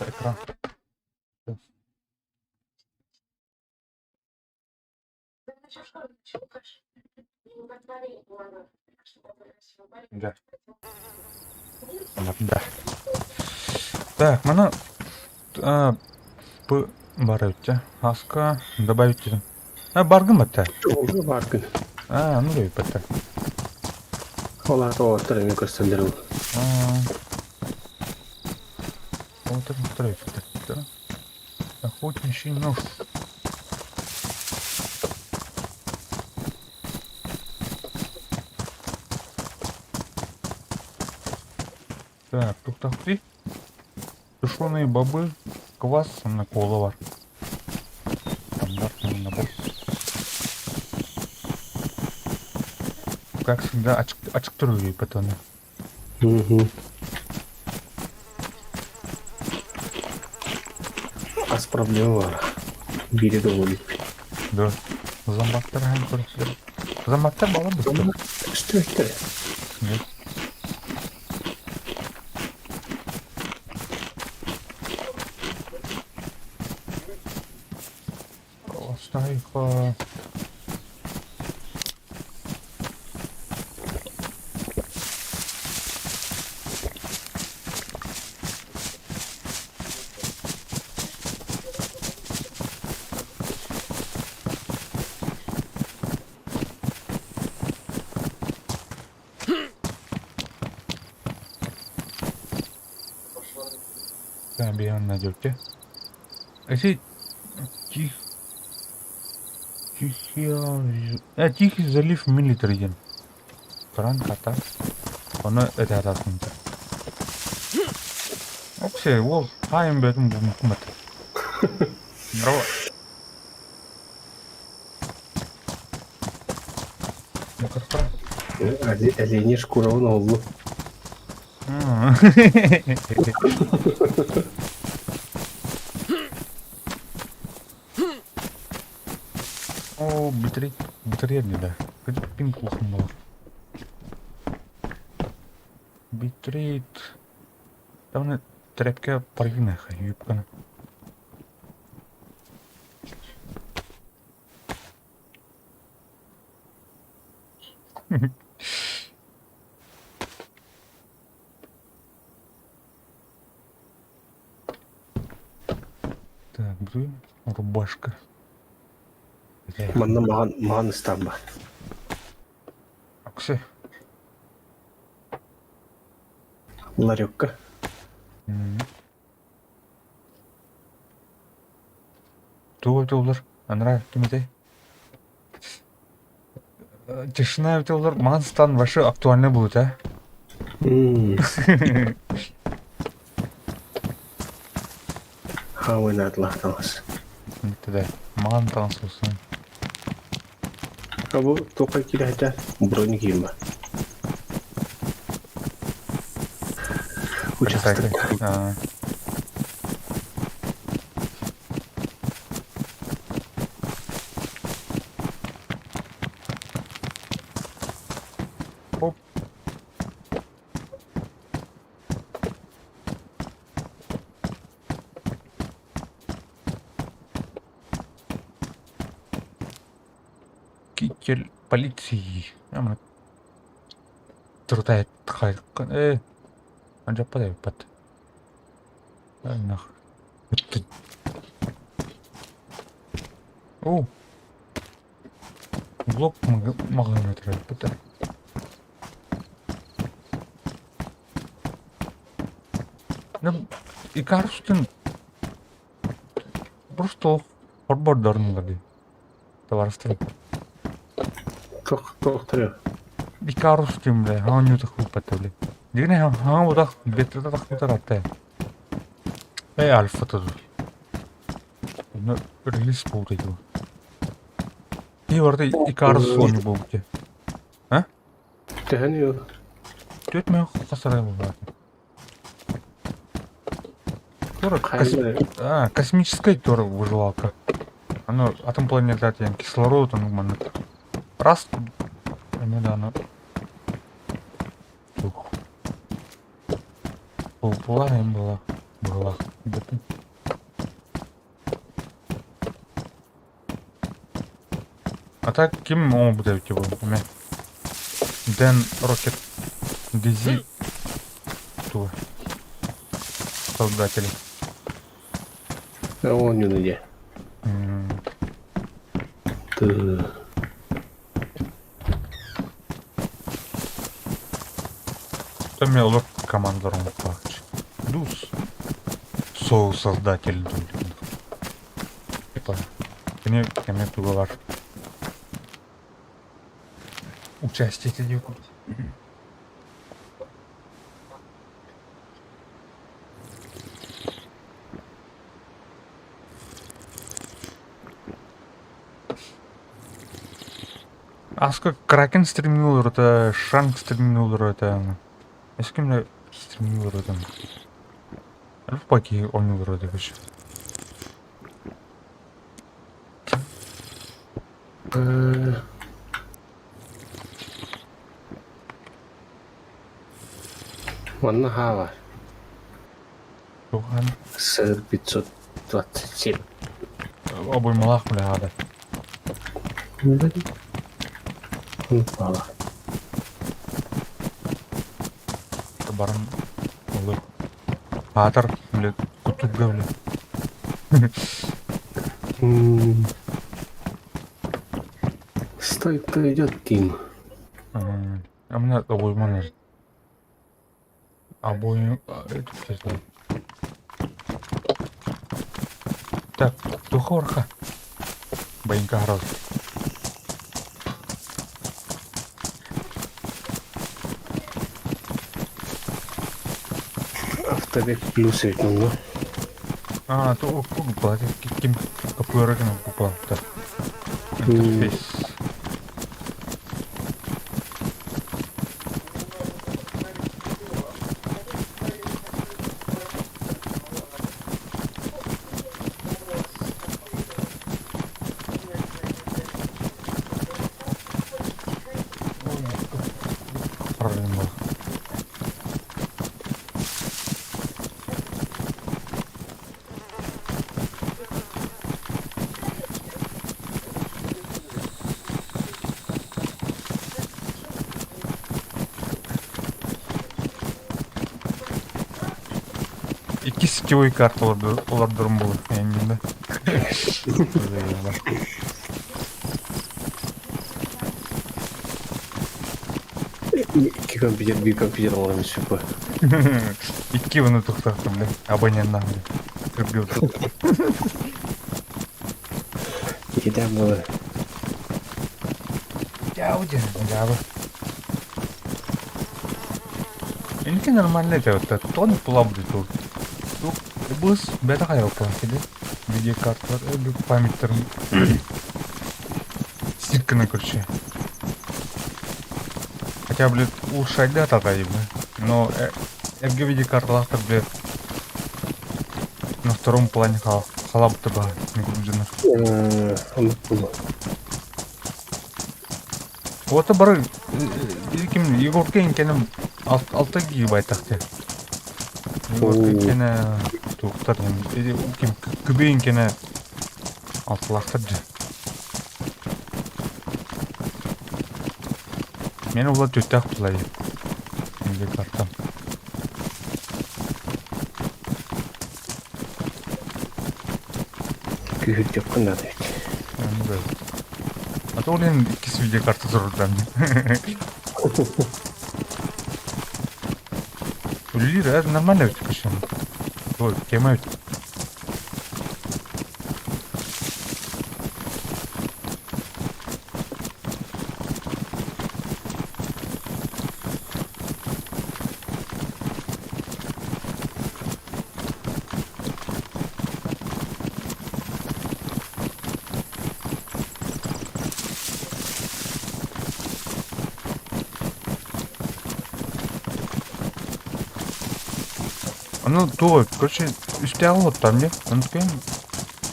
Экран. Да. Да. Так, mana бар өтті. Аска добавить дедім. Баргын бітті. Oldu barkın. Ну да бітті. Olar oturun gösterdirim. Отыр бітті. Охотничий нож. Так, тоқтақти. Тушеные бобы, квас, на кола бар. Стандартный набор. Как всегда, açık duruyor патоны. Az problemi var. Biri de oluyor. Да. Зомбактар hem көрсетер. Зомбактар бала бітті. Üstüne Оставь. Bir yanına döktü. Тихий залив милитарийген. Кран ката. Оны өте атасында. Вообще, ол қайын бәдім бұл мұқымет. Браво. Оленя шкурован oldu. О, битрейді да. Көтіп пин құлқым бар. Битрейд. Давны трәпке паргина юбканы. Так, бұл рубашка. Bana mağan İstanbul. Аксы. Bunlar yok ki. Туы олар. Анра кемеде. Тишина олар Маңғыстан вообще актуальный будет, а? Ha oynadılar tamaz. Bitti Mağın tanısılsın. Ha bu toka kirahta broni giyim ben. Участок. Оп. Китель полиции. Ama тұрдай қайыққан. Анжаппадай өппат. Нах. Өтті. О. Блок маған өтірі өппат. Икарустың просто хорбордарын ғады. Товарыстырып. Тоқтырıyor. Икарус дейм, бля, хан өтік өппат, бля. Дегіне хан бұдақ бетті тақтар атты. Альфа тұды. Оны релиз болды еді. И орда Икарус соны болды. Тәні yok. Төт мен қасырай болды. Космическая тоже выживалка. Оно атом планета, кислород, он раз, да, оно. Была. Где-то. А так ким он буде у тебя? Дэн Рокет Дизи Тур. Солдатели. Он не где. Ты... Там я лоб командором пахче. Дус. Создатель. Типа. Мне туда ваш. Участие идет. Аска Кракен стримилер, это Шанг стримилер, это... С кем стримилер это? Альфаки он вроде вообще. Ванна Хава. Тухан. Сэр 527. Обой малах бля ада. Он пала. Баран. Олы. Атар, бля, кутубга, бля. Стой, кто идет, Тим? А меня обой манер. Обой... Это... Так, тухорха. Боинка грозь. Автобег плюс ну. А, то купа, кем капуэры на купа. Так. Интерфейс. Проблема. Iki сетевой карты олардырым болот менин да. Iki компьютер, bir компьютер аламыз шупа. Икки уну токтоттум да. Абонентнан. Кыргыз. Едем было. Яуди, ява. Инки нормально это вот тон плавды тут. Тут бус бета хайрапа кеде. Видеокарта памяттарын стирканы көрчү. Хотя, блядь, ушайда татайым, но эрге видеокарталар, блядь, на втором плане халабты ба, не гружено. Unuttum. Вот бары ким Егорке инкенем 6 гигабайт такты. Егорке инкене туктар, ким күбе инкене 6 лактыр же. Мен улар төттәк булай. Видеокартам. Kühüt yok kına da. А то олен ikisi видеокарта zorundan. Өлілер әр нормально өтіп кешен. Ой, кема өтіп. Ну, то, короче, üstte алып там, не? Оныкен,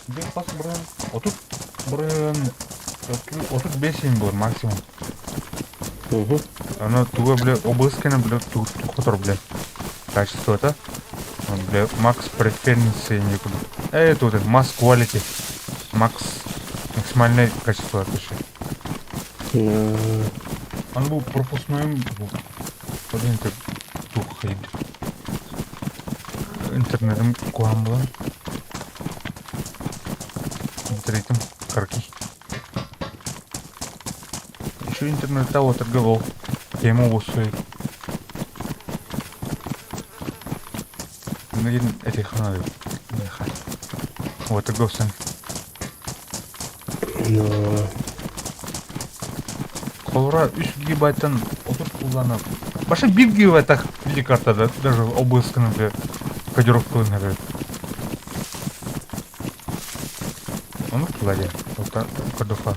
бес бас бұрын, отып бұрын, 35 бар максимум. Аны туға, бля, обыскені, бля, тұқтыр, бля, качество-то. Бля, макс преференции не буду. Это вот масс quality. Макс максимальное качество пиши. Он был пропускной. Блин, ты тухает. Интернетом куам было. Третьим карки. Еще интернет того торговал. Тему усой. Наверное, этих надо. Вот и гостен. Колора 3 гигабайттан отур кулланып. Баша 1 гигабайт так видео картада даже обысканы бе кодировкалына бе. Onu кладе. Вот кодофа.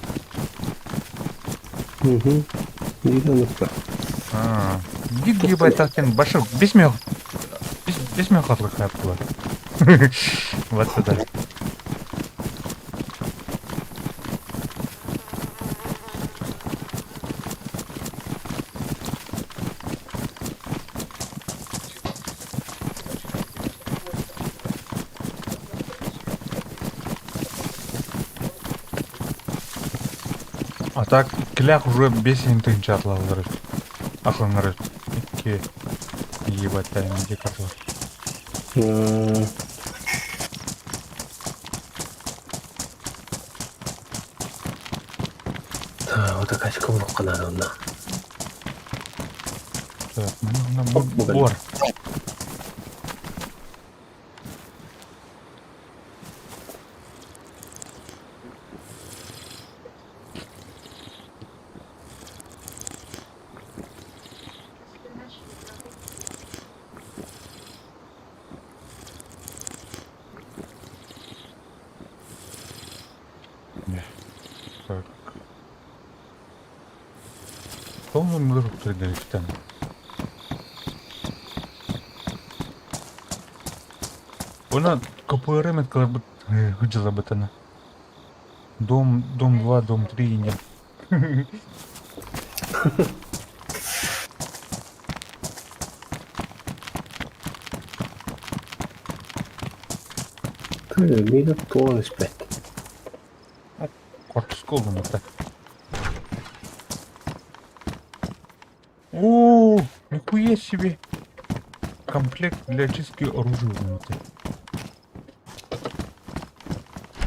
Не надо. 1 гигабайт тактен баша 5 мега хатлык хап кыла. Вот сюда. А так, клях уже бесен тынча атлалдыры. Ахланыры. 2 гигабайт тайм где картла. Вот такая сковородка надо, да. Так, бор. Так. Полный мир предалифтан. Она КПРМ это бы выжила бы она. Дом 2, дом 3 нет. Minä puolispet. Корпус колом это. О, нихуя себе. Комплект для чистки оружия.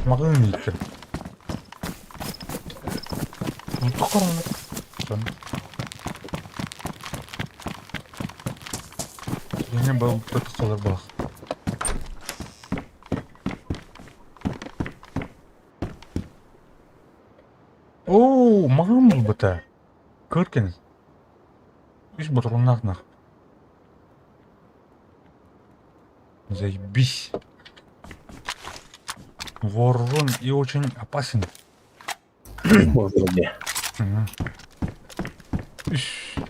Магнитер. Ну, тохарно. Я не был кто-то колорбах. О, мағын бұл бұта. Көркен. Үш бұтырынақ нақ. Заебись. Вооружен и очень опасен. Вроде.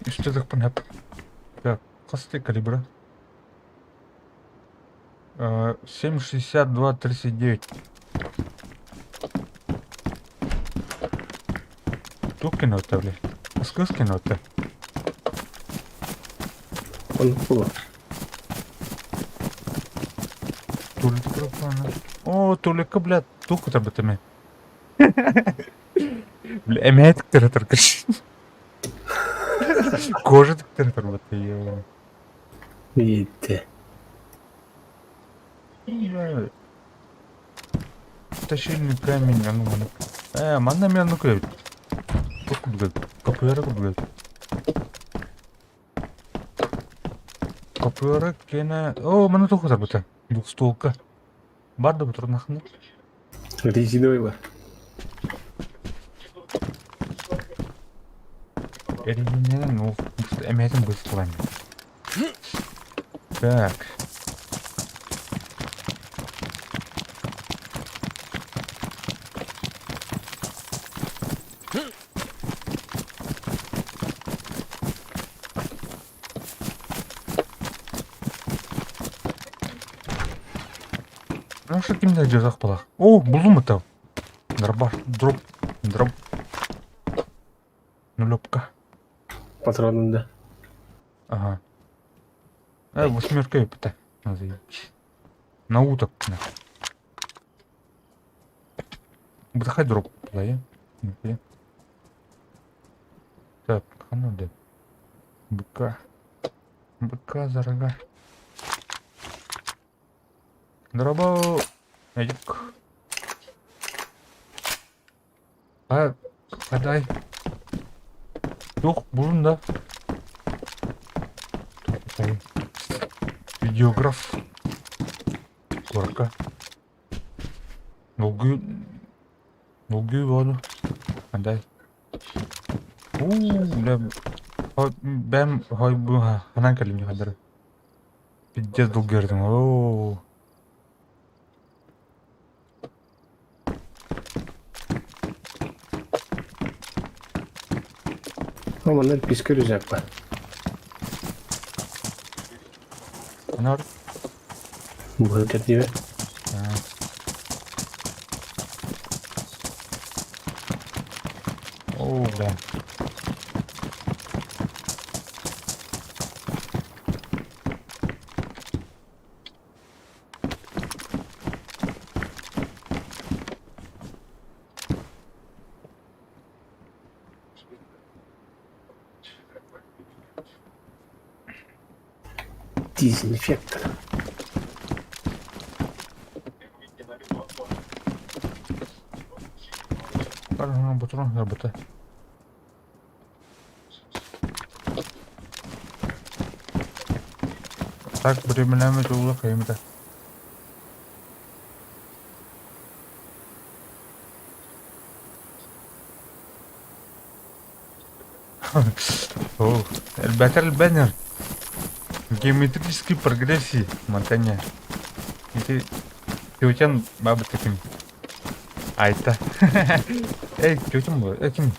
Что так понятно? Так, косты калибра. 7,62-39. Тут кино-то, бля. Сказ кино-то. Он было. Тулик пропана. О, Тулика, бля, туку-то бы ты. Бля, эмеет кто-то кричит. Кожа кто-то вот ее. Видите. Тащильный камень, а ну, манна меня ну-ка. Туку, блядь, капуэра, блядь. Капуэра, кена. О, мана туку-то бы ты. Двухстволка. Барда бы труднахну. Резиновый бар. Эринен, ну, эмеетин быстро. Так. Ну что кимде жазақ балақ. О, бұлым это. Дроп. Нулепка. Патронында. Ага. 8 піті. Заебись. На уток. На. Бытахай дроп, да, я? Нихуя. Так, а ну да. БК. БК за рога. Дроба. Эдик. А, подай. Yok, bulun da. Ой. Видеограф. Корка. Долгую. Долгую воду. Подай. Да. Ben bu hanan kelim kadar. Piddes dol gördüm. Oo. Ama onlar psikolojik yapma. Ne var? Bu hareket gibi. Ha. Oo ben. Дезинфектор. Пardon, butron работа. Так, временами жолы кайымда. О, الباتر геометрической прогрессии монтanya. Itu Тётян бабы таким. Айта. Эй, тётям bu. Kim?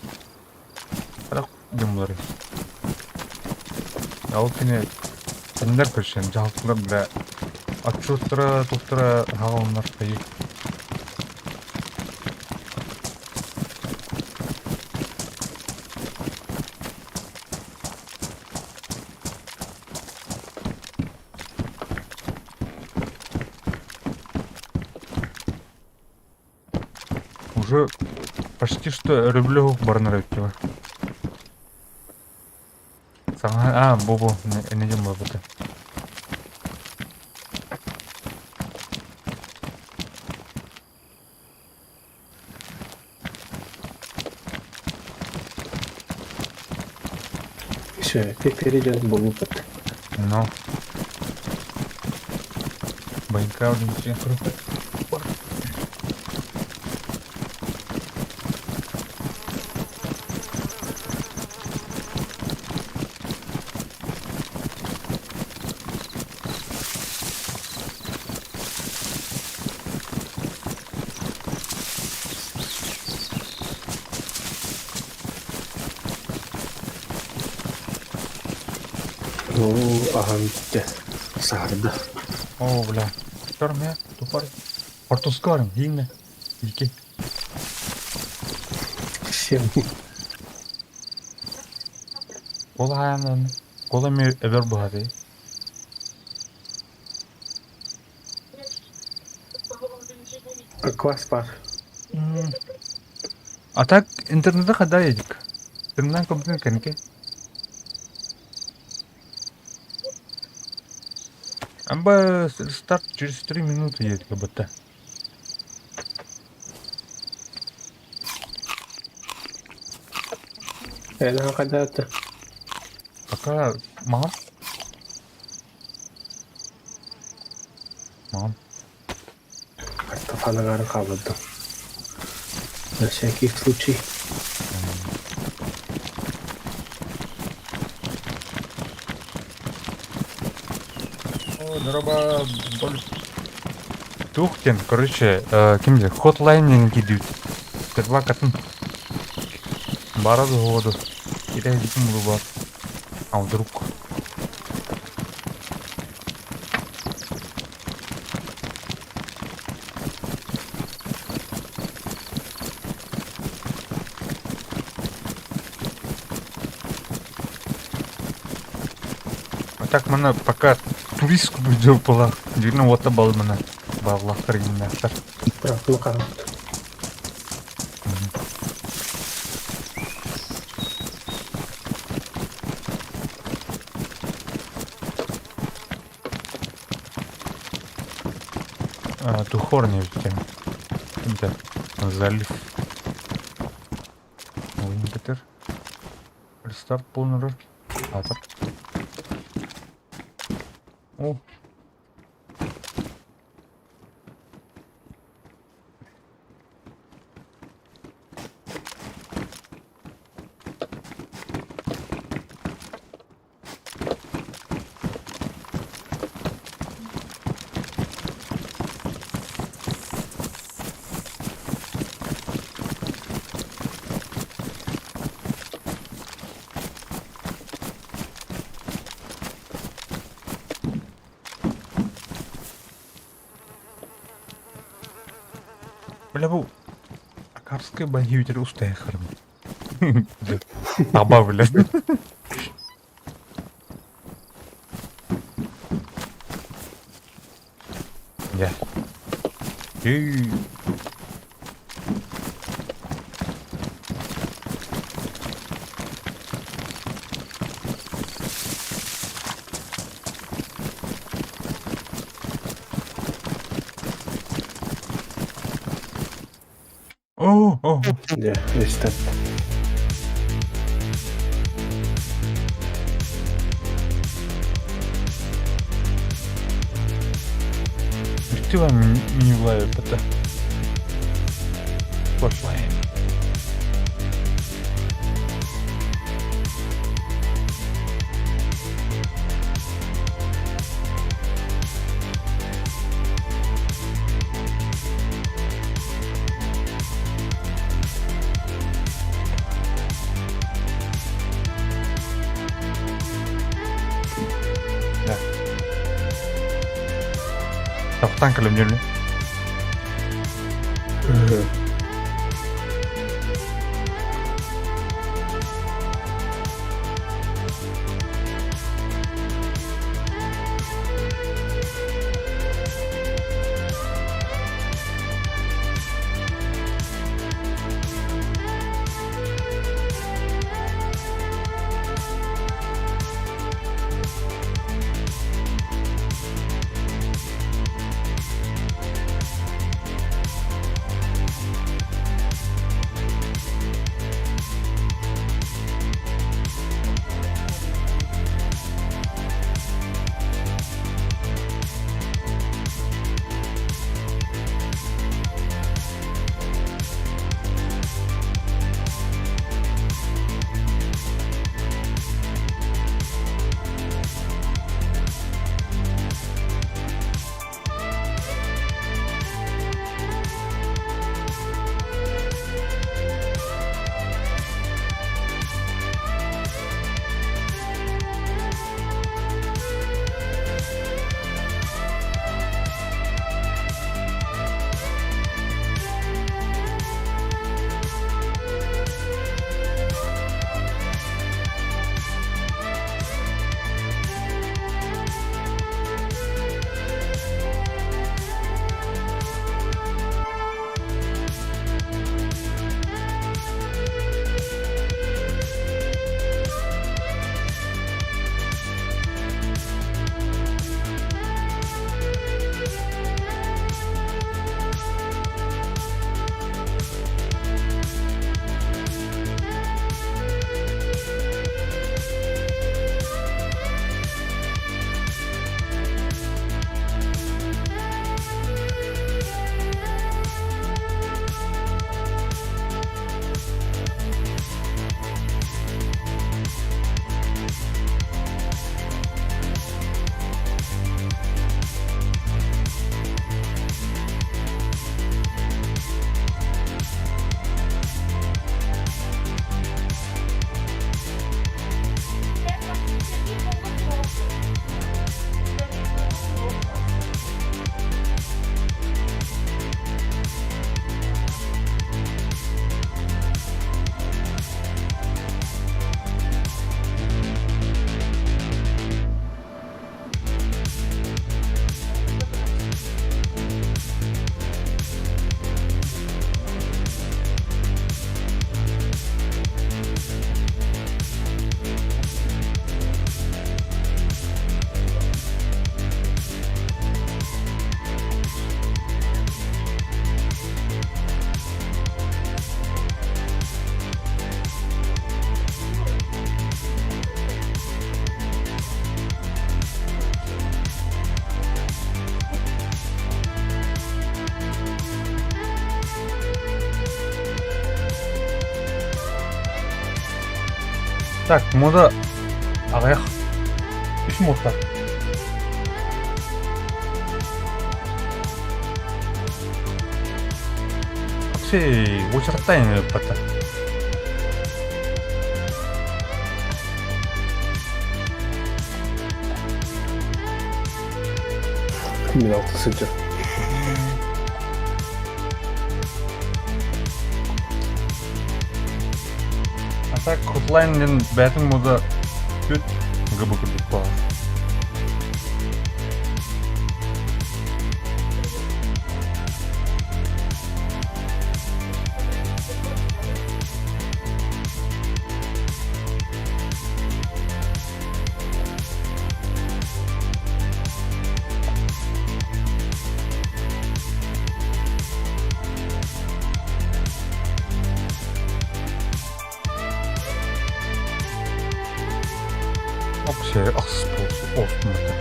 Бірақ демлары. Ал кене тендер көршен жалпылар да отчеттара, тоқтара хағалынар қайы. Уже почти что рублевых барнареттева. Саңа, бобо, не дем бабыта. Все, ты перейдешь в опыт. Но. Байка уже ничего круто. Ну, ага, bitti. Sardı. О, бля. Çıkarım ya. Topar. Orta sıkarım. Yiyin de. İki. Şimdi Kola ayağından. Kola mı ever bu hadi. kvass var. Atak internete kadar yedik. Internetten komple kanka. Amba старт через 3 минуты едет как будто. Ne kadar da. Пока мам. Мам. Kafanı karı kaldırdım. На всякий случай. О, дроба. Тухтен, короче, кимде хотлайнинг идет. Два катын. Барады воду. Кидай диким бар. А вдруг? А так мана пока турист күбүдө булар. Жүрүн ота бал мына. Баллах кыргындактар. Бірақ бұл қарам. Духорный екен. Кімді? Залив. Ойын бітір. Рестарт болынырыр. Атыр. О. Бля, бұл Акарская боевитель устая храм. Таба, бля. Я. О. Ja, is dat. Что вам не влает это? Флэшлайн. Тоқтан кілім жүрді. Так, мода ағаяқ. Үш модта. Вообще, очередтай бата. Мен алтысыншы. А так, Hotline'нен бәтің мода көт гыбы күрдік баға. Вообще, olsun bata.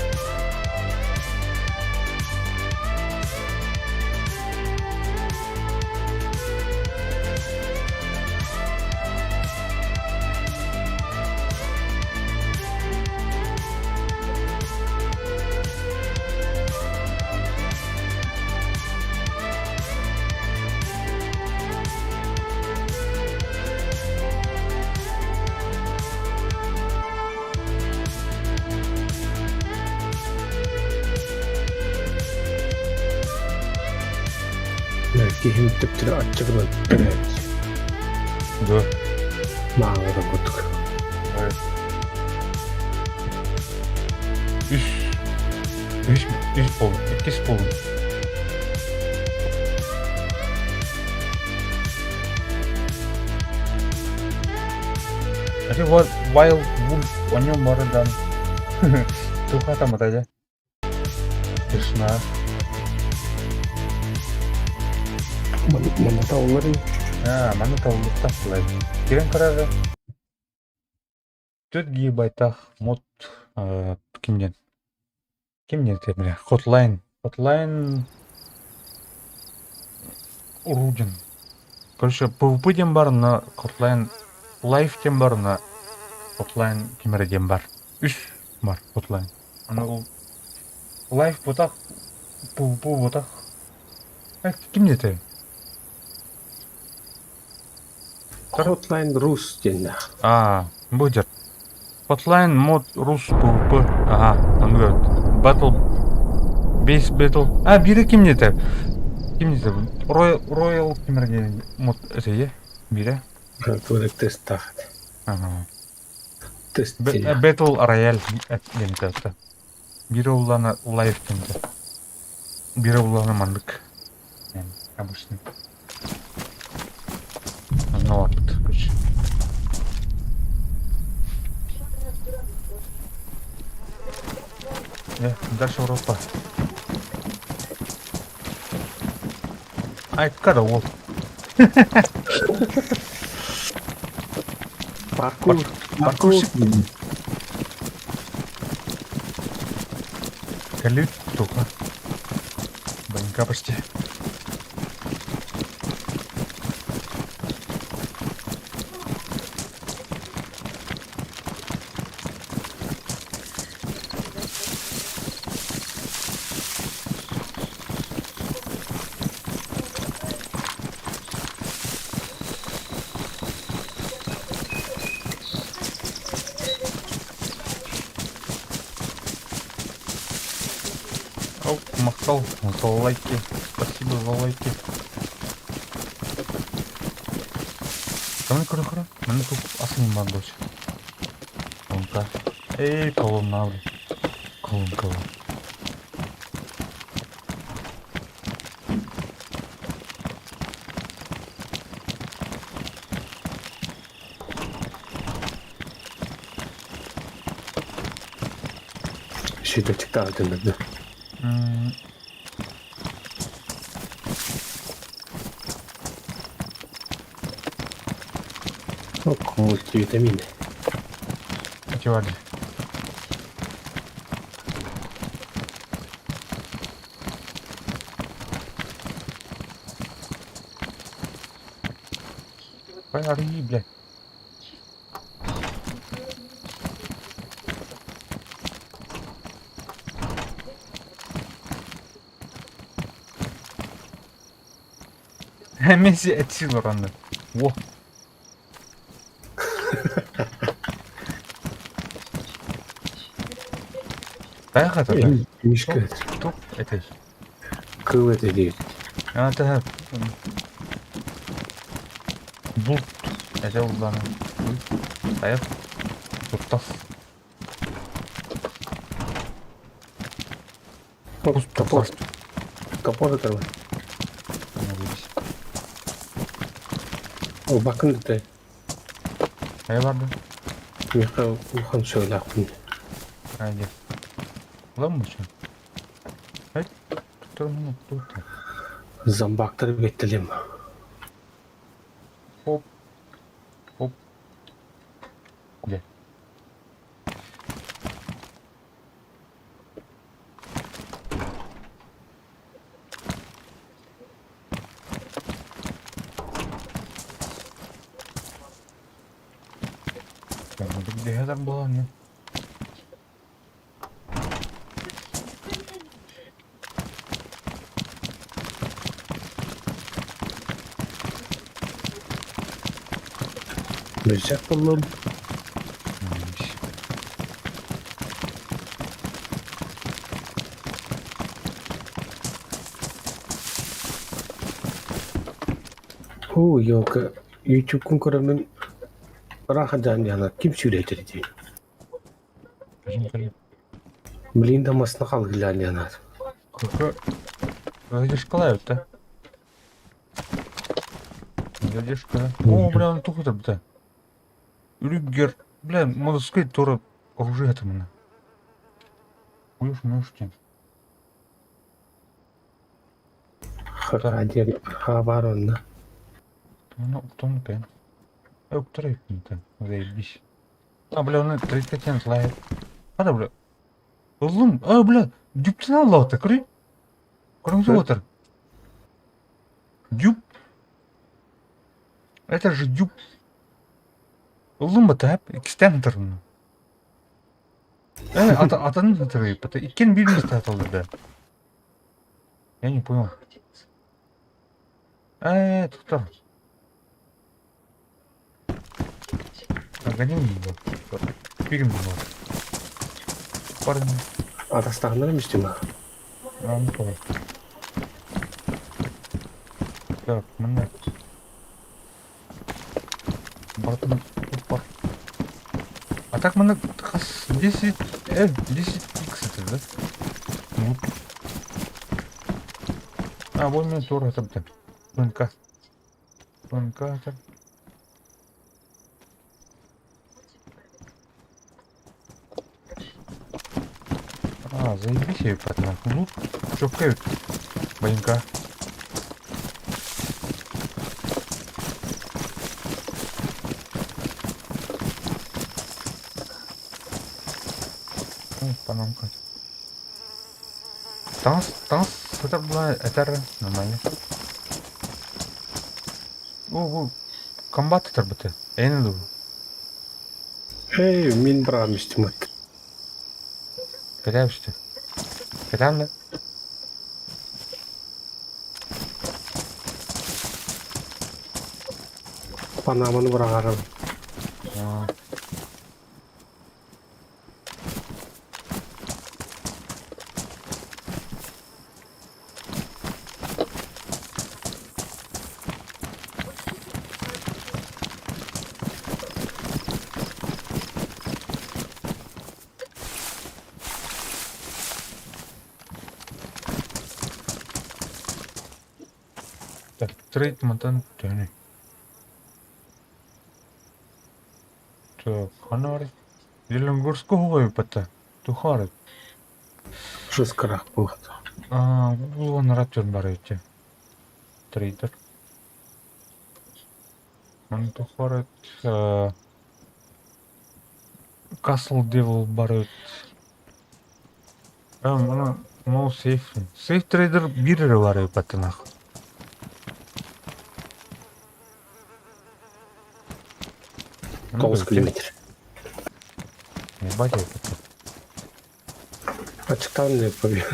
Кейін тіптірі атчығынан бірәді. Да. Маңайдан көттік. Үш болын, екес болын. Әке Wild Wolf, о нем барыдан. Туха там атады. Тишина. Мана таулары. Мана таулықтақ бұлайды. Керен қарағы. 4 гигабайтақ мод кімден? Кімден темірі? Hotline Origin. Короче, PvP ден бар, на Hotline Live ден бар, на Hotline кемері ден бар. 3 бар Hotline. Ана Live ботақ, PvP ботақ. Кімде те? Hotline Rus дені. Бұл жер. Hotline мод Rus PvP. Аны көрді. Base Battle. Бире кімде те? Кімде те? Royal кемерген мод әсейе? Бире? Бөлік тест тағады. Тест дені. Battle Royale дені тәсті. Бире ұланы Live дені. Бире ұланы мандық. Обычный. Ну вот, короче. Дальше Европа. Когда ол? Паркурщик. Калит только. Банька почти. Махтал за лайки. Спасибо за лайки. Каме кыры-кыры? Мен тут асылым бар дочь. Онка. Колон наври. Колон. Şeyde çıktı adımda. Multivitamin. Kaçı vardı? Horrible. Месси этсил оранды. Во. Таяқ ата. Мишка. Топ этэй. Кыл это değil. Ата. Бұлт. Этэй улданы. Таяқ. Туттас. Вот топор. Топор это. O bakın da. Ne vardı? Mika uhan şöyle akın. Haydi. Lan mı şu? Haydi. Tutturma tut. Zambakları bekleyelim. Hop. Hop. Gel. Где это было, не? Böcek buldum. Yok. YouTube kunkuranın rahadan yana kim süretirdi? Блин, масына қалғылан янады. Какой? Задержка лают-то. Задержка. О, бля, он тухо да. Рюгер. Бля, можно сказать, тоже оружие это мне. Уж ножки. Хакадер хабар онна. Ну, тонкая. Трейд там, заебись. А, бля, он 35 лает. А, бля. Oğlum, bля, düpten Allah'ta kırı. Kırmızı Evet. otur. Düp. Это же дюб. Oğlum bu tap, ikisten tırını. Atanın tırı, пата. İkken birini statıldı da. Я не понял. Туктар. Огонил его. Пирим его. Парень. Адастағандар емес те ма? Не понял. Так, мына. Бартын бар. А так мына 10 10x это, да? Ну. А, вот мне тоже это бітен. ПНК. ПНК это. А, заебись я, пацан. Ну, чокают. Боинка. Панамка. Танс, это была, это нормально. О, комбат это быты. Я не думаю. Мен бірақ естімет. Катаешься? Катам, да? Панаманы бірақ арам. Так, трейд мотан тёны. Так, ханары. Зеленогорску хугай пата. Тухары. Жескарақ болады. Бұл нарратион бар еті. Трейдер. Маны тухары. Castle Devil бар ет. Мына no сейф. Сейф трейдер бірі бар ет патынақ. Тоғыз километр. Не батя это. Açıktan ne yapabilir?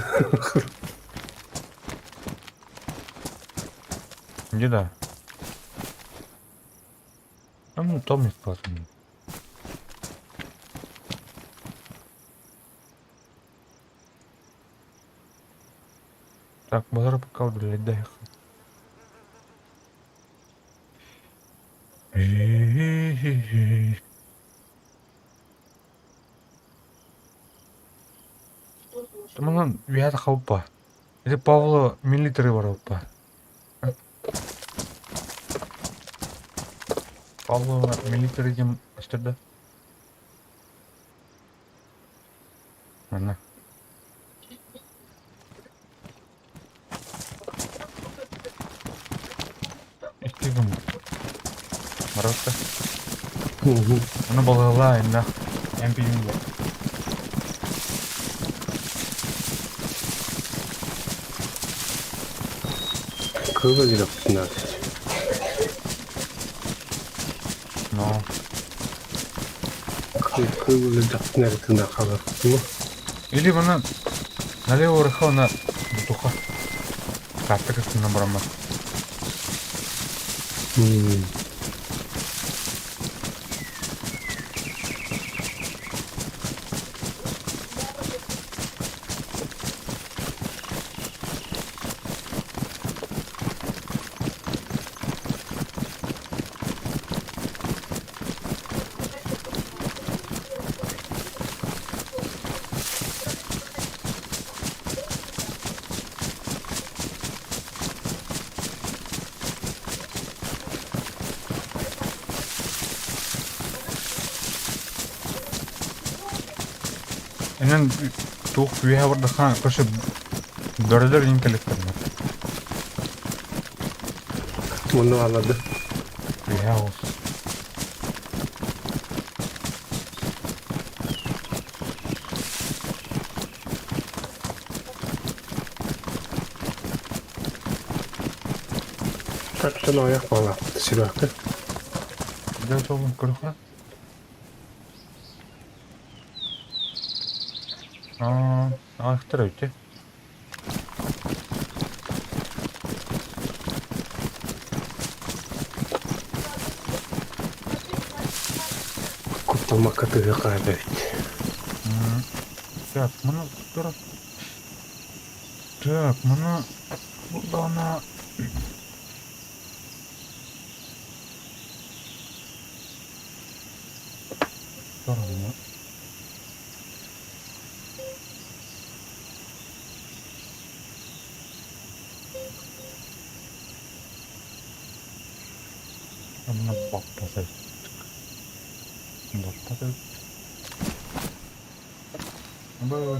Где-то. Ну, там есть классный. Так, базар пока удалить, дай. Таман вята халпа. Это Павла милитары воропа. Павла милитары дем астерда. Mana? Istirahat. Merasa. Mana boleh lain dah. MP ini. 그거 이렇게 나. No. 그걸 잡내가 나가가지고. Или mana налево рыхал на бутуха. Карта как на брама. Enен тух виха вардахан көші бөрілер ең келектеріне. Мұны алады. Виха олсы. Так что аяқ бала. Сирақы. Дәу солын көріға. Аяқтар өте. Құттама қатығы қайды. Так, мұны тұра. Так, мұны бұлдана. Тұра бұны. Мұны бақпаса өттік. Бақпаса өттік. Бұл.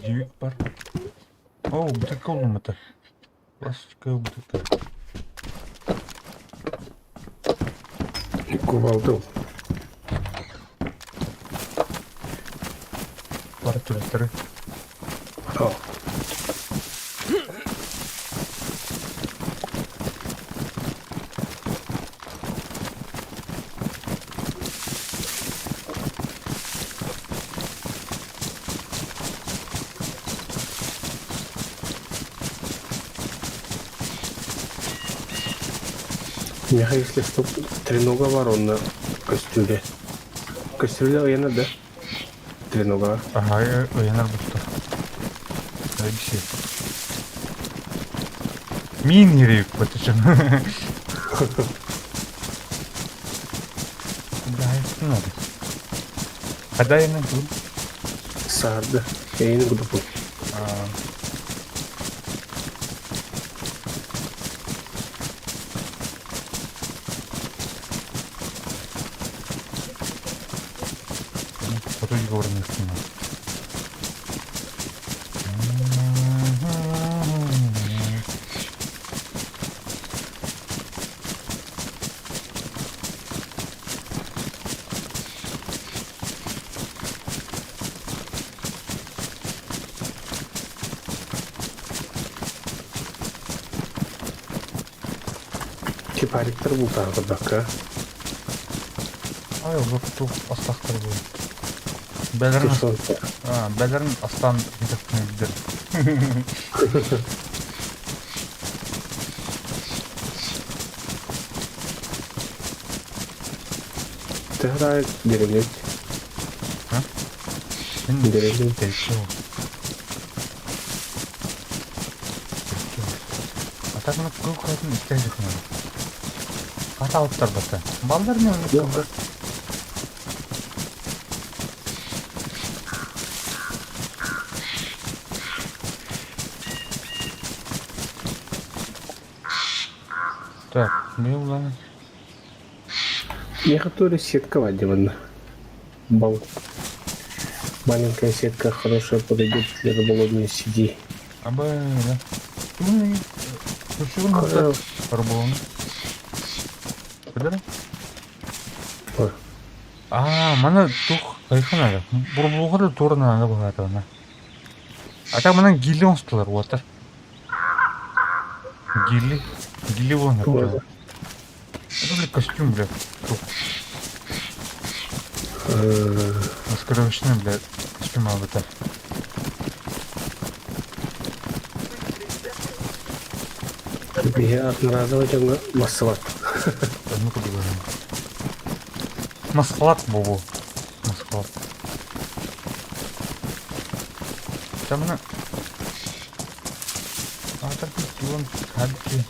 Дивик бар. О, бутылка oldu mu? Пластиковая бутылка. Кувалды. Бар түрлері. Ал. Меха, если что, тренога бар, он на кастрюле. Кастрюля ояныр да? Тренога. Ага, оянар бұтты. Әйбісі. Мен ерек бұтышын. Да, айыстың ады. Қада енің бұл? Сарды. Eyni bu da bu. көрінесің. Кипариктер бұл тағы баққа. Ай, бұл астақтар бұл. Бәлерін астан жетектіне білдер. Тәғырай дерелет. Мен Дерелет. тәйші ол. Атағына көк қатын істей жетіне. Ата алыптар бата. Балдар не оны? Жоқ. Так, не уланы. Некоторые сетка вадимана. Бал. Маленькая сетка хорошая подойдет для рыболовной сети. Абай, да. Bunu kuşun burada arabağını. Kadar? Ой, Mana tuh kayaknya ada. Buru-buru da turun ada bahasa na. Ata mana gili onstular water. Gili вон ой. это. Это бля костюм, бля. Маскировочный, бля, костюм аватар. Biar нравилось juga masalah. Ну-ка говорим. Масхалат бобо. Масхалат. Там на... так вон кадки.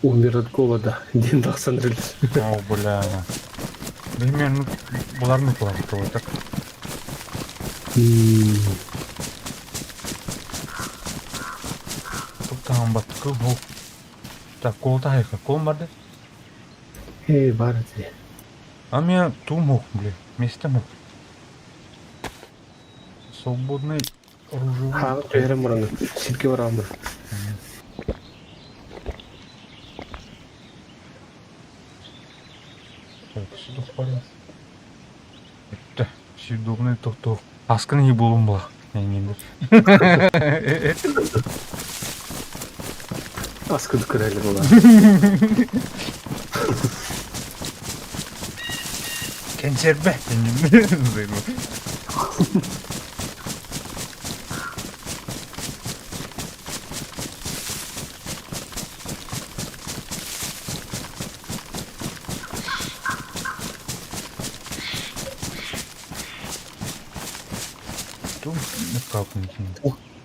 Умер от голода. Дин Дахсандрель. О, бля. Примерно буларны пласту так. Там баткы бу. Так, колта хайка, кол барды? Бар ти. А меня тумух, бля, место мух. Свободный оружие. Ха, перем мураны. Ситки варамы. Так, сюда парень. Это, удобный то. Аскын не болым была. Аскын көрәлі бола. Кенсербе.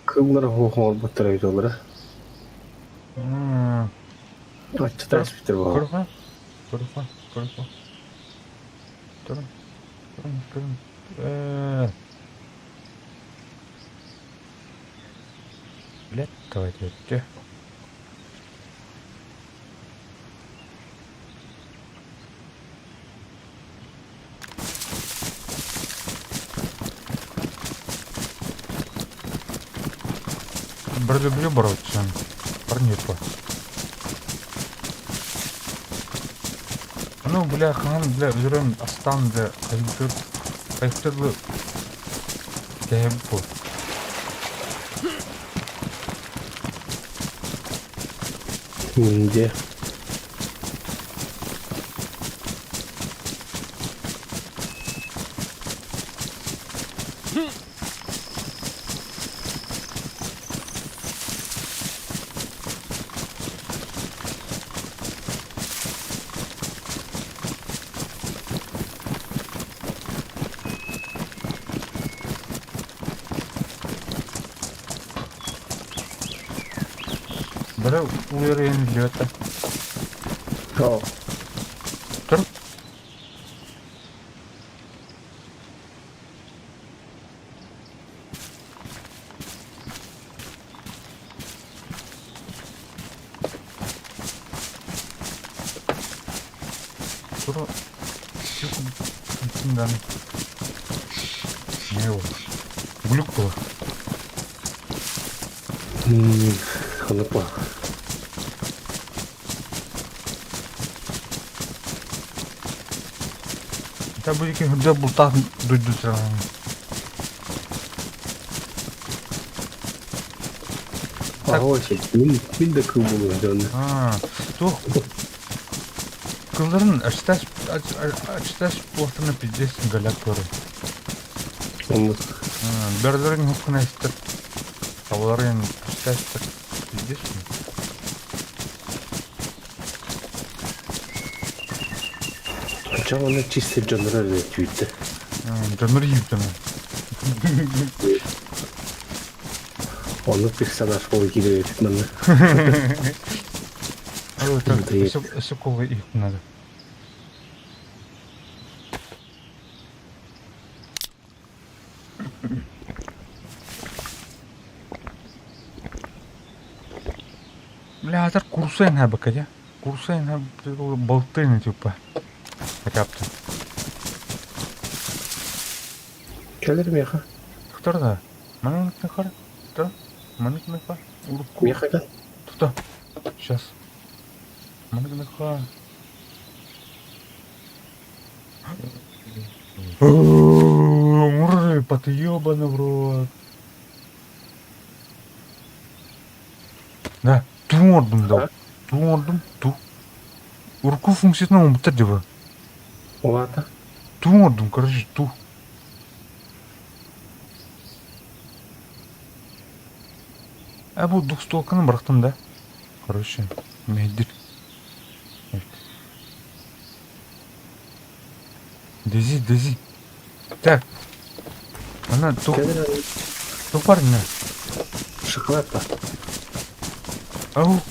Кымлар хоғол бұттырай жолыра. Açı ters bitir bu. Kırfa. Durun. Bilet давайте öttü. Bir люблю бороться. Парнипа. Ну, бля, хан, бля, жүрем астан, бля, кайфтырлы кәйіп бұл. Менде. Бірі ұйыр енілі өтті. О. Тұр. Sonra içinden ne o? Gluk bu. Anlık var. Tabii ki hücre bultak duydu sıra. Aa şey, min de kıl buluyor canım. Ha, tuh. Kızların açtaş ortana piddesin galak görü. Anlık. Berlerin hukukuna ister. Tavların açtaş piddesin. Acaba ne çizse canları öyle tüyüttü. Canları yiyip deme. Anlık bir sanar o gidiyor tutmanı. Evet, Değil. ısı kolu yıkmadı. Бля, курсен ha bak ya. Курсен ha balıktayın tüppa. Yaptı. Gelirim yaka. Tutar da. Mana ne kar? Tutar. Mana ne kar? Urku. Yaka gel. Tutar. Сейчас. Mana ne kar? Муры, подъёбаны в рот. Да, ту ордum da. Ту ордum, ту. Урку функциясынан ұмытты деп. Олата. Ту ордum, короче, ту. Bu двухстволканы бырақтым да. Короче, мейдір. Дези. Так. Ана, ту парня. Шоколад бар. Ау.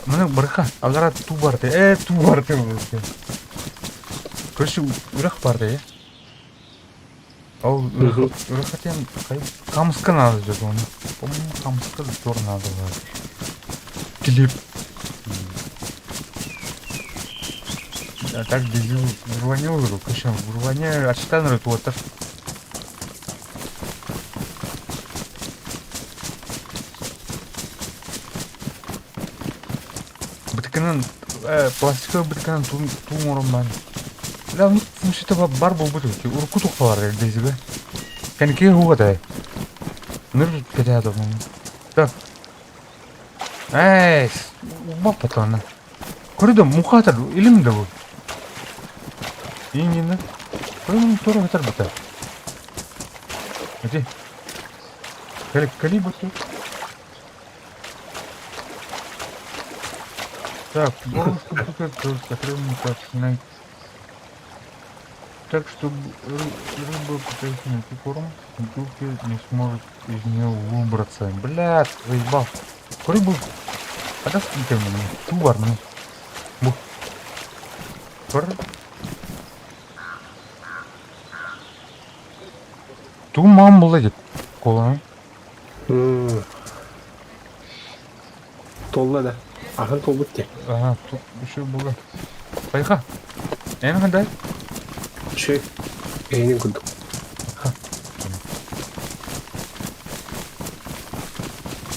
Мына бырқа. Алара ту бар де. Ту бар де. Короче, үрақ бар де, Ау, үрақ атен қамысқа надо жеді оны. По-моему, қамысқа зор надо var. Клип. А так дези урванил уру. Кышын урване açıktan rötü otur. Бытканын пластиковый бытканын туң орын бар. Да, ну функцияда бар бұл бұд. Урку тоқта бар дезігі. Кәнеке хуға да. Ныр кетеді бұны. Так. Бақ патаны. Көреді мұқа атар, илім де бұл. Еңгені. Көрінің торы атар бұта. Әде. Кәлі бұты. Так, бабушка приготовилась, потребуем начинать. Так, чтобы рыба пытается найти корм, бутылки не сможет из нее выбраться. Блядь, заебал. Рыбу. Отдаст ко мне. Тувар, ну. Бух. Ту мам болады қоланы. Толла да. Ахын тол бітті. Ага, тут еще было. Байқа. Әні қандай? Şey, eğinin kurduk.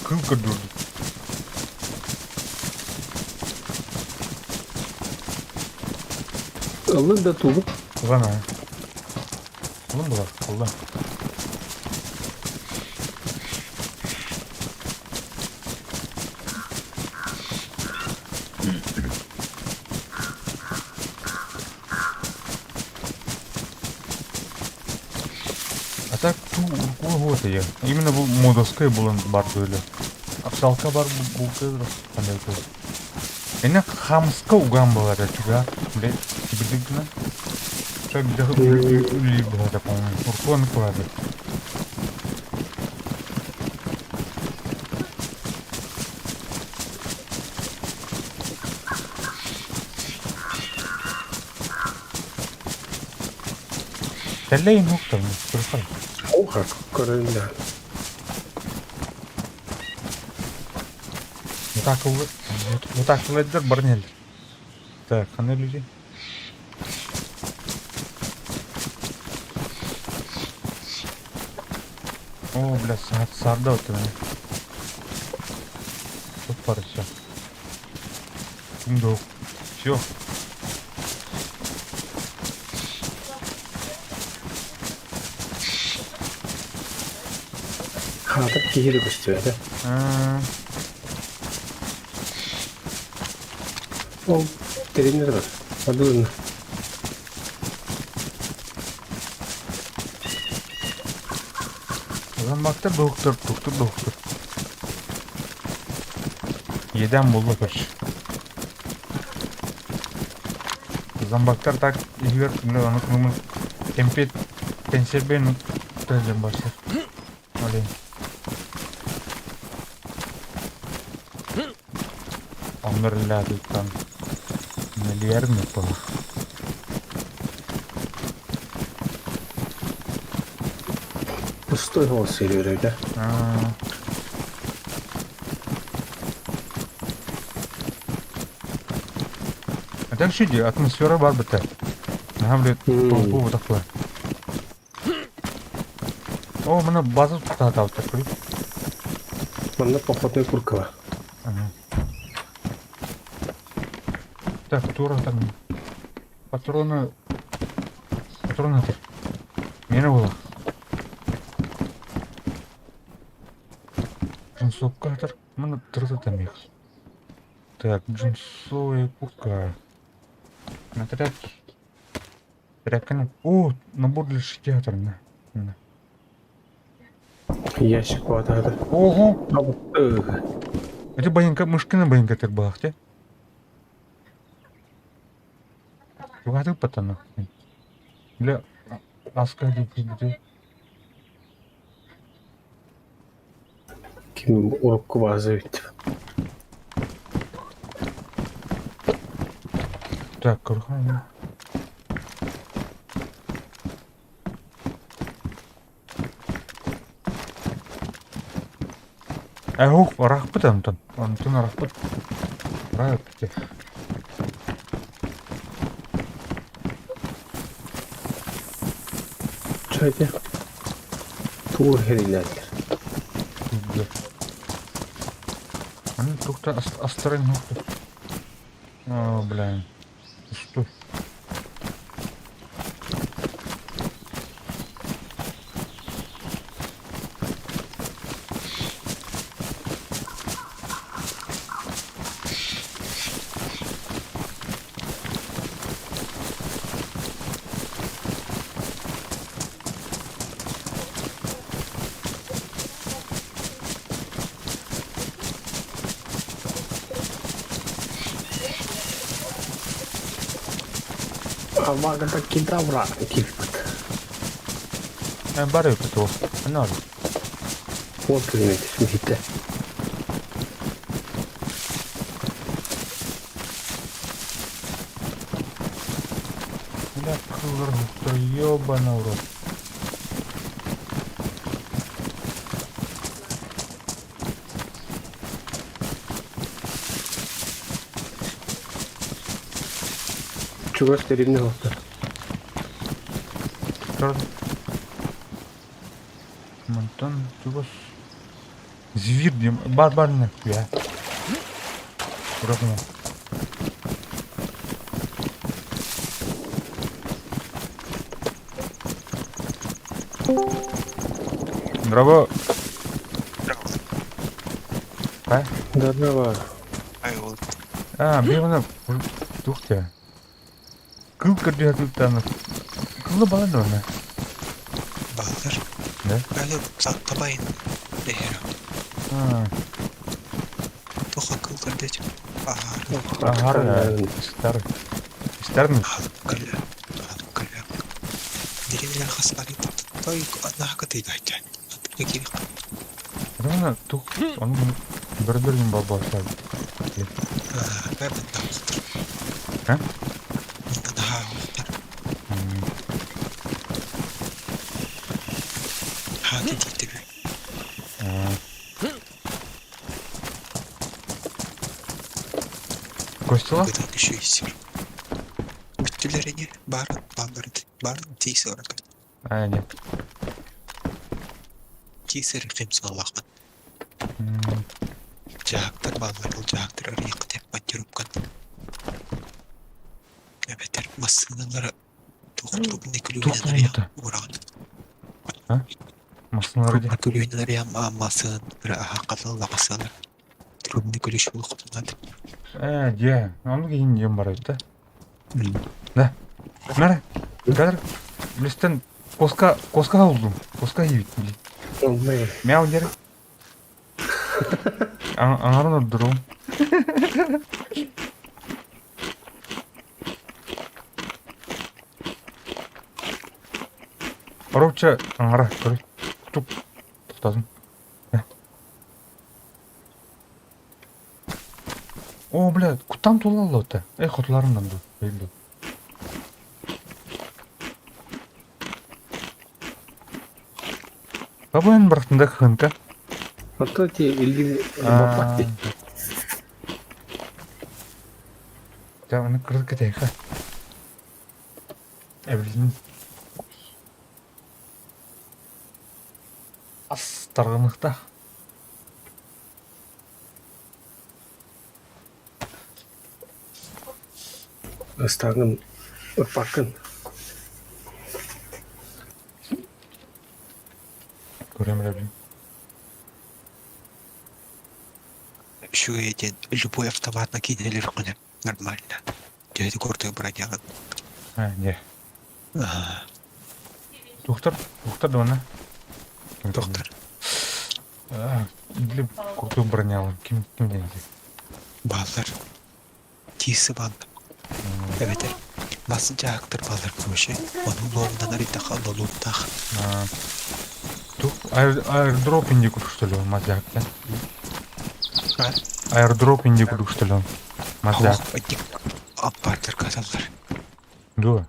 Kılka durdu. Alın da tulup. Ulan ha. Oğlum bu var. Allah. А так ту вот я. Именно бұл модоскай бұлын бар böyle. Ақшалқа бар бұл кез қандай көз. Эне хамска уган была да чуга. Блядь, тебе дыгна. Что где ули была да по-моему. Уркон кладет. Тәлей нұқтыр мұн, тұрқай. Oha, kararında. Вот так вот это барнель. Так, қандай людей? О, бля, сарда вот это. Тут пара все. Да. Все. Хатыр киһири көстүбэ. Ол теринер бар. Адуын. Замакта доктор. Еден болды көрші. Замбактар так егер оны кемпет тенсербен тәжім барса. Олейн. Амырлі адылтан. Нелер ме бұл? Пустой гол серверде. Так шиди, атмосфера бар бітті. Наға білет, бұл такой. О, мына базы тұтады алып тұр. Мында походной курка бар. Так, тура там. Патроны тұр. Мені бұл. Джинсовка тұр. Мына тұрды там ех. Так, джинсовая курка. Тряпки. Тряпканы. О, набор для шитья тұр. Ящик хватает. Ого! А Это байынка, мышкина байынка так балақ, те? Юғады патаны. Для аска дейді. Ким урукку базы бит. Так, курхан. Ох, рахпыт Антон. Антон рахпыт. Рахпыт. Çayda. Tuğ heriler. Они тут остальные. О, блин. Что? Ama kata kita berak kipet. Baru itu. Benar. Вот климат, видите. Я круто, ёбаный урод. Чего стерильный вот. Монтан, чего? Зверь, барбарный, я. Ровно. Браво. А? Да, давай. Бивана, дух тебя. Кыл kerja tuh tanah. Kıl bana da ona. Bahadır. Ne? Öyle tabayın. Değer. Bu hakıl kardeşim. Bahar. Ahar ya. İster mi? Hakıl. Hakıl. Dirinden hasbali tuttu. Toy nah ketidakcan. Ne kiri. Rana tuh. Onu bir baba sabi. Ben bentak. Ha? Daha. Hadi gitti be. Kostela? Gıda düşüyor istiyorum. Bütçülerini barın değil sonra. Aynen. тисер кемсин алакмын. М, Жактар балдар бул жактар ырыйк деп монтировкан. Эбетер массыналары тухтуруп не Тухтуруп күлүнөр я. мута. Ураган. Масыналары де. Күлүнөр я масын бир акылы лагасалар. Трубны күлүш бул кутулат. Де. Onu кейін дем бар еді. Да. Мәрі. Қазір білістен коска алдым. Коска ебейт. Olmay. Мяу дер. Аңарын ұрдыруым. Короче, аңара. Туп. Тоқтадым. О, бля, куттан толалы өті. Құтыларымдан ду. Бейді. Бабайын бірақтында қығынка. Atau ti ilgi bapak ti. Ja, оны кырдык кетейік, ха. Әбілін. Астарғынықта. Astangan berpakan. Көремін әбілін. Şu edin любой автомат накинели руками. Нормально. Дядя гордый броняган. Не. Доктор да оны. Доктор. Или куртук бронялы. Кім денде? Балдар. Тисы банды. Evet. Basın жактыр балдар көше. Onun лоғынан аритаха лолуттах. Тук аирдроп инде күрік, что ли, мазяк, да? А? Аирдроп инде күрік, что ли, мазяк. Адик аппартер казалар. Да.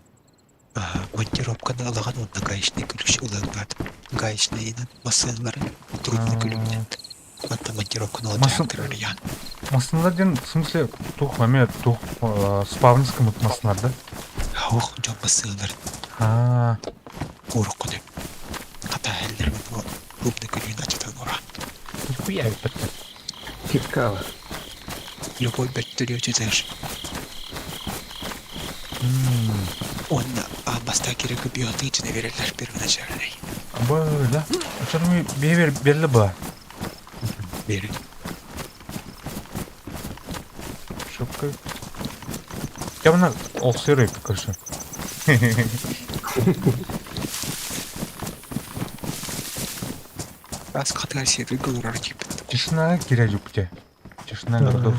Монтировканы алаган онна гаишный күлүш улангат. Гаишныйнын массалары трудный күлүнет. Ата монтировканы алып жактыр арыян. Масынлар ден, в смысле, тух маме, тух спавнском масынлар, да? Ох, жон массалар. Урық күнем. Ата әлдермен трудный күлүн ачытан уран. Нихуя бітті. Кипкава. Любой бәттірі өтедер. Онна амаста керегі биоты içine verirler bir önecerley. Böyle. Açarımı belli bu. Verin. Şapka. Ya buna olsayır yapıp karşı. Аз қатар сервер гылырар кеп. Тишина girecek de. Тишина городов.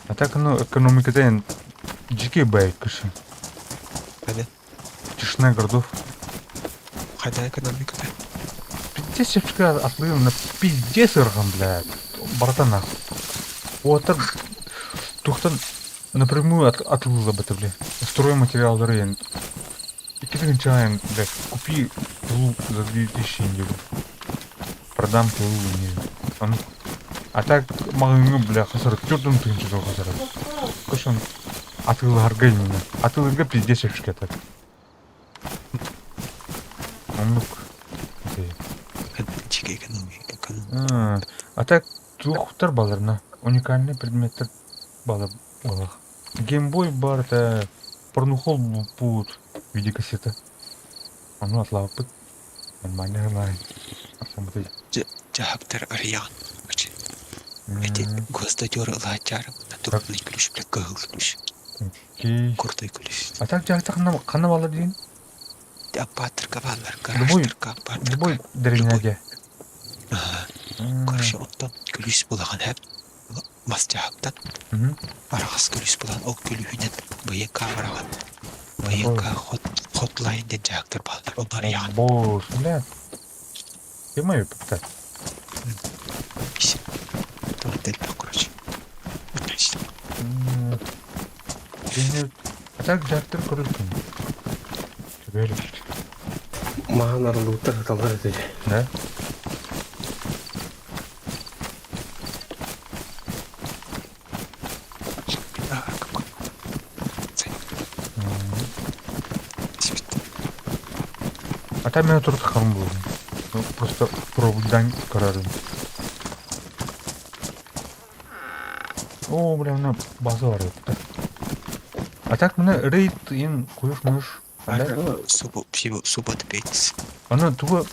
А так, экономика-то жеке бай карşı. Hadi. Тишина городов. Қайда экономикада? Пиздец, шепчика отлыл на пиздец ырғам, блядь. Братан, нахуй. Вот так. Тухтан напрямую отлыло бы, блядь. Стройматериалдары енді. 2-ші айын, блядь, купи лук за 2000 индегі. Продам лук не. А так, мағыңы, бля, қасыры 4-ін жыл қасыры. Көшін атылы аргай мені. Атылыға пиздец шепчика так. Онлук. Жеке экономика. А так, туқтар баларына. Уникальный предметтер бала. Геймбой бар, это порнухол будут в виде кассеты. Он отлавы пыт. Нормально лайн. Жақтар ариян. Эти гостадеры лачарым. Трудный күлүш, блядь, кығылдыш. Куртай күлүш. А так жақта қана бала дейін? Аппатырка балар, гаражтырка аппатырка. Любой деревняге. Короче, оттан күлүш болаған әп. Мас жақтан. Арағас күлүш болған ол күлүхінен бұйынка бараған. Бұйынка хотлайн ден жақтыр балдар. Onlar ян. Бош, блядь. Понимаю, пытать. Все. Тоже дельта, короче. Отлично. А так жақтыр көрілген. Төбелі. Маған арылуыттар аталар еді. Да? А там меня тут храм был. Ну, просто пробудан карарым. О, бля, на база бар еді. А так мына рейд ен коюш муш. Суббота, пятница. Аны тугу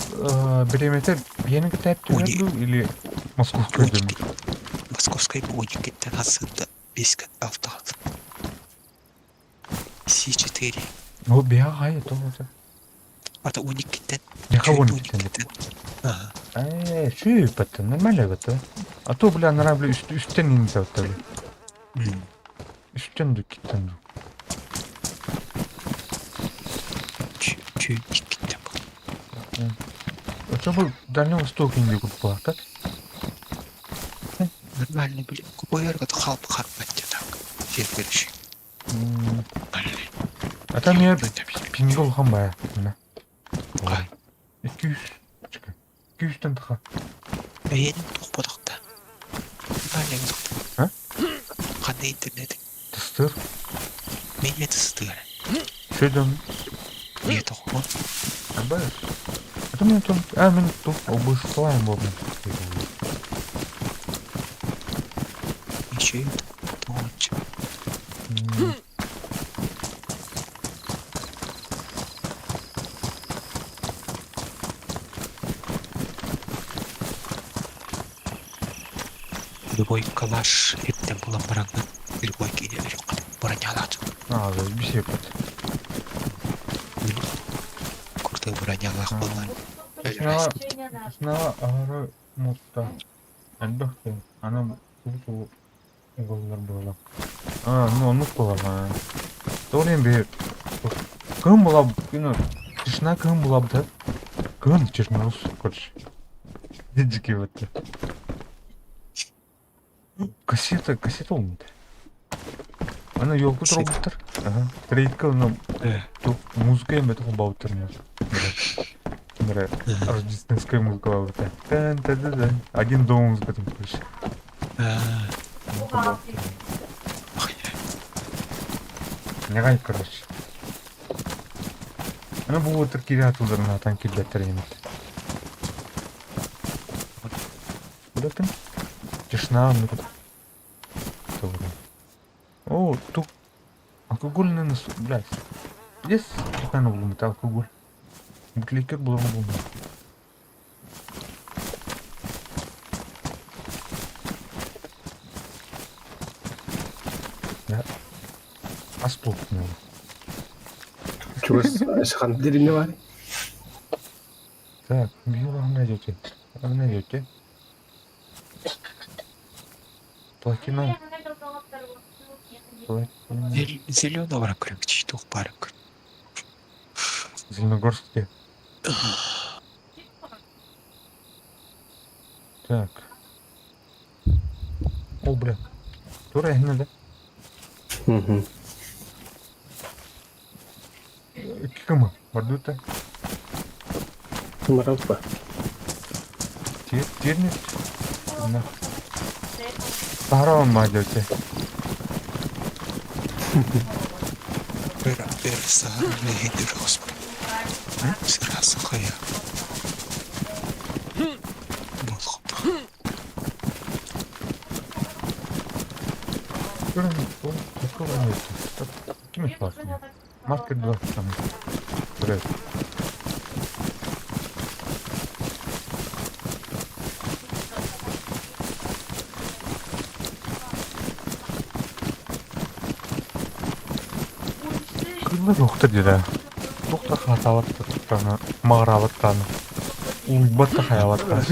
береметер бияны кітап берді или московский өдемі? Московская 12'den aslında 5-6 C4. О, бия ғайы, тоғы. Ата 12'den. Яха 12'den. Ага. Шүй бітті, нормально бітті. А то, бля, нара, бля, үстен еңді бітті, бля. Үстен ду кеттен ду. Чүй 12'den bu. Это был Дальний Восток инде көп болады, так? Нормально, блин. Купоярға да қалып қарпайды так. Жер беруші. А там я пинги болған бая. Мына. Қай? 200. 200-тен тыға. Енім тоқпадықта. Нормально қыздықты. А? Қандай интернеті? Тыстыр. Мене тыстыр. Шөйден. Не тоқпа? Бая. Это мне там... мен тут обыш слайм болдым. Ничего, тоқчы. Любой калаш еттен болан бараңнан любой кейде беріп бұрын алады. А, да, бесе бәт. Күрді бұрын алақ болған. Сна ары мутта. Әлбәқті. Ана бұл уголлар болған. Ну, онлық болған. Тоғылен бе... Кім болап, тишина кім болап да? Кім тишина ұс, көрші. Деджіке бәтті. Кассета olmadı. Ana yolku robotlar. Aha. Рейдка на тут музыка им это баутер не. Мира рождественская музыка баутер. Тан-та-да-да. Один дом с этим короче. Не гай короче. Она была такие оттуда на танки для тренинга. Куда ты? Тишина, ну куда? О, тут алкогольный нас, блядь. Здесь спокойно было, это алкоголь. Бутликер был. Да. А стоп, ну. Чего шахан деревне var? Так, бюро найдете. Платина. Зеленого рака, чистых парок. Зеленогорске. Так. О, бля. Тура да? Угу. Кикама, бардута. Маранпа. Тернет. На. Паром мадете. Bir sahne hediriyoruz. Sırası kaya. Bulup. Такого нет. Какими классными? Маркет 2 там. Привет. Кырмыз жоқты деді. Жоқта қаталаттаны, мағыралаттаны. Улбатта хаялаттаны.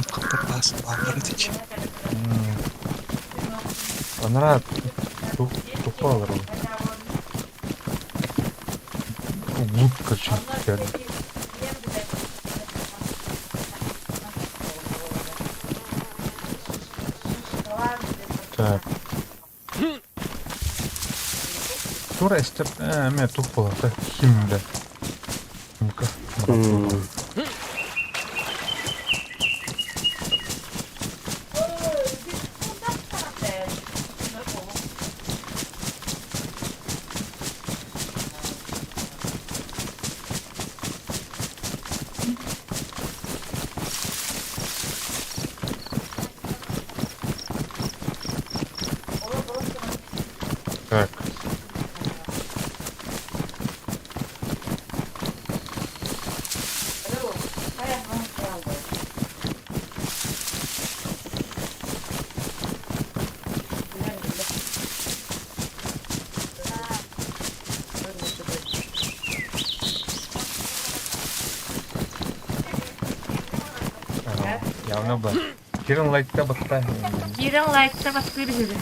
Қыпырласын балдары дечі. Анара тұқпа алыр ол. Лутка чүнттер. Так. Тура істеп, мен тұқпа алыр. Химді. Химка. Явно бар. Кирин лайтта батта. Кирен лайкта бастыр жүр.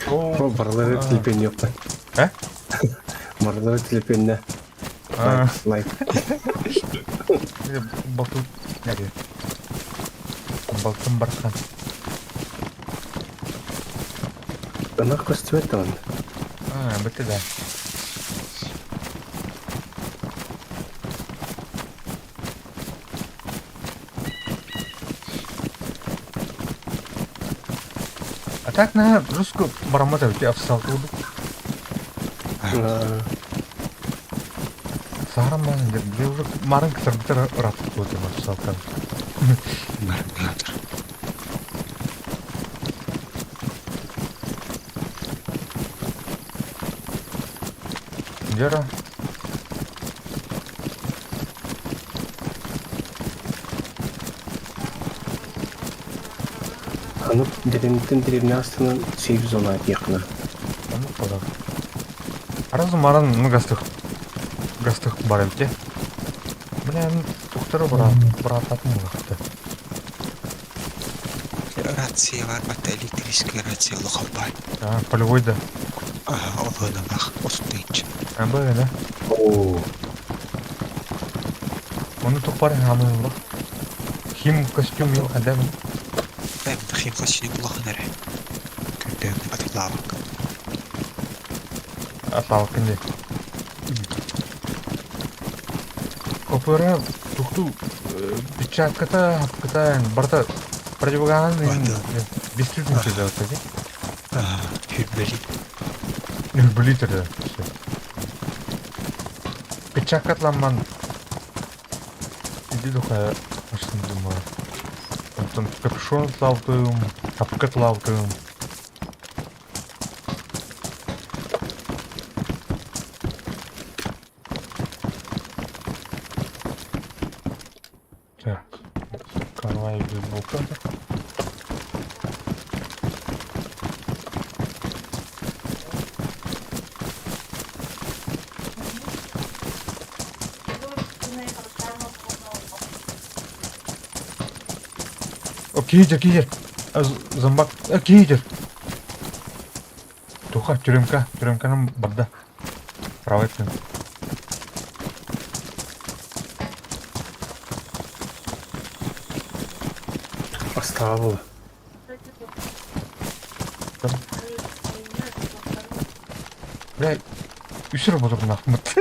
О, барлары телепен yok lan. He? Барлары телепенне. А, Лайк. батут. Nerede? Балтын барқан. Она костюет он. Бітті да. А так на русскую барамата у тебя овсалка буду. Сарама, где уже марынка сарбитер рад вот его овсалка. Бармиотор. Дера. Анып деревне астынан 8 ona yakına. Ну, куда? Аразы марын ну гастық бар екен. Бля, тухтары брататын уақытты. Рация бар, бата электрическая рация лоқан бар. Полевойда. Олғына бақ, ұрттайыншы. Б, да? Oo. Оны тұқпары хамын ба? Хим костюм yok ada mı? Бәм, химқа сүйі бұлағын әрі. Күндерін атылабық. Аталық кінде. Опыра тухту печатката хапката барта противогаганный действительно да вот эти. Хүрбәли. Блитер да. Печаткатламан. Иди духа машин думаю. Там капюшон лавтым, хапкат лавтым. Так, карвай бейсболка. Кейдер. Зомбак. Кейдер. Туха, тюремканың барда. Права еткен. Оставила. Бля, үсір бұдыр нақмыт.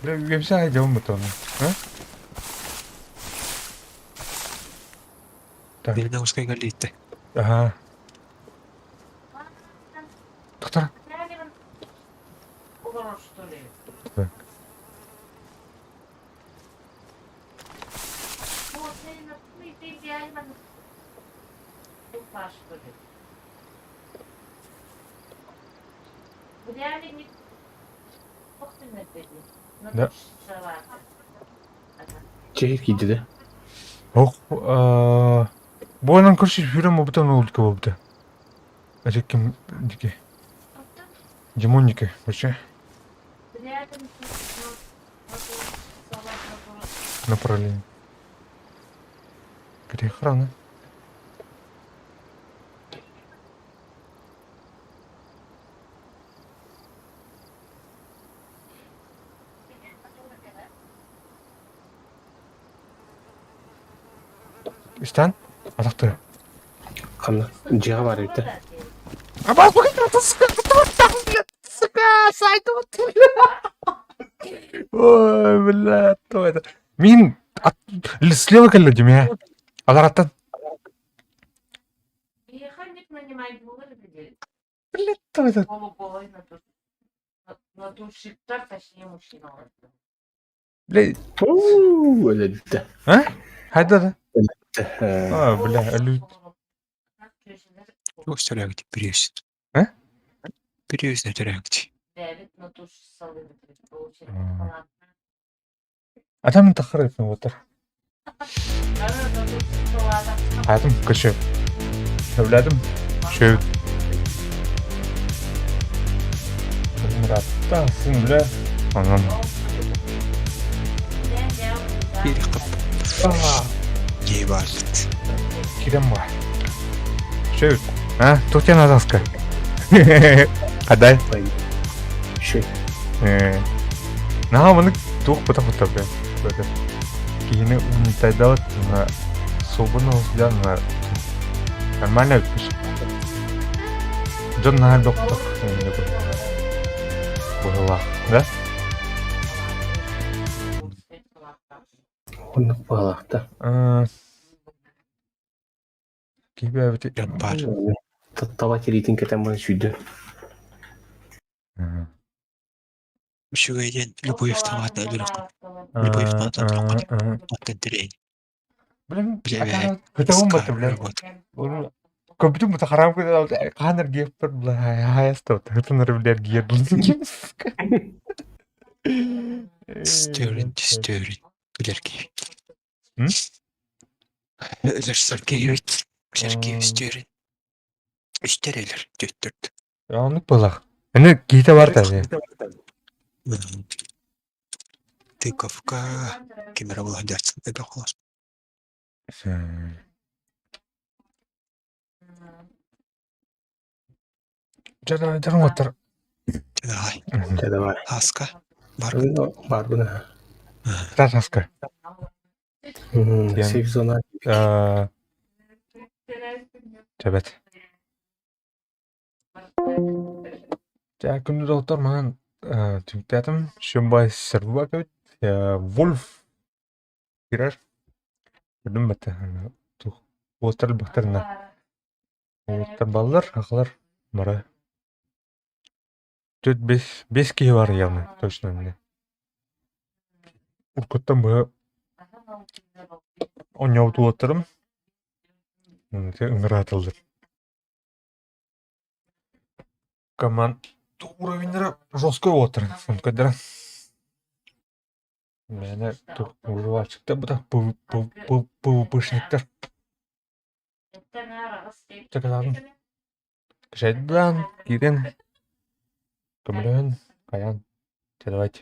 Бля, үемсен айдауын бұт оны. Беліне ұсқайға лейті. Ага. Тоқтар. Так. Да. Çehir giydi de. Оқ, бойынан көрші жүрем обытан олдыка болыпты. Әжеккем деке. Димоннике, вообще. Направление. Где охрана? İstan? Ataktı. Kanla. Ciha var evde. Ama bakın сука, сайты Ой, бля, то это. Мин слева коллеги меня. Агараттан. Бля, то это. Бля, Öyle dedi. а? Хайда да. He. Бля, алю. Өстірәгі деп бересін. Периюзный тюрянгти. Дэвид, но тут солы получили. М. Ладно. Адам тахрып отыр. Ага, тут шоколадом. Hayatım kaşı. Evladım. Şöyle. Murat'ta aslında. Anam. Bir kap. Aa, Ей барлыт. Kirem var. Şöyle. Ha, Türkiye nazaska. Kaday. Şey. Nah, bunu tuh putar be. Böyle. Kini unitayda вот на собону взял на нормально отпуск. Джон на доктор. Была, да? Onu bağlaqta. Gibi evet. Жаппар. Тава теритин кетен бан сүйді. Шугайден Любовь Таматна өлірік. Любовь Таматна өлірік. Аттан тірейін. Блин, Билебе. кетемін баты, блин. Работа. Көбітім бұта қарам көді, қаныр кеп бір, бля, аясты, тұтыныр білер киерділін. Стөрін, стөрін. Өлер кейіп. М? Өлер сыр кейіп. Өлер кейіп стөрін. Үстер өлер, төттірді. Анық болақ. Әне кейті бар да, Тыковка. Кемера болған дәртсін, әбі қолас. Жағын отыр. Жадағай. Деді бар. Аска. Бар. Бар бұна. Тараска. Сейф зона. Жабет. Жа күнді доктор маған түнктетім. Шымбай сырбы көт. Вольф. Кирер. Көрдім бәтті. Отыр бұқтарына. Отыр балылар, қақылар. Мара. 4-5 кейі бар яғны. Точно не. Уркуттан бұға оңяуды отырым. Үңір атылдыр. Команд уровеньдері жесткой отыр. Сондықтан Мәне ұруачықта бұда пұвыпышниктер. Чакаларын. Кішайдыдан, кейден. Көмілін, қаян. Давайте.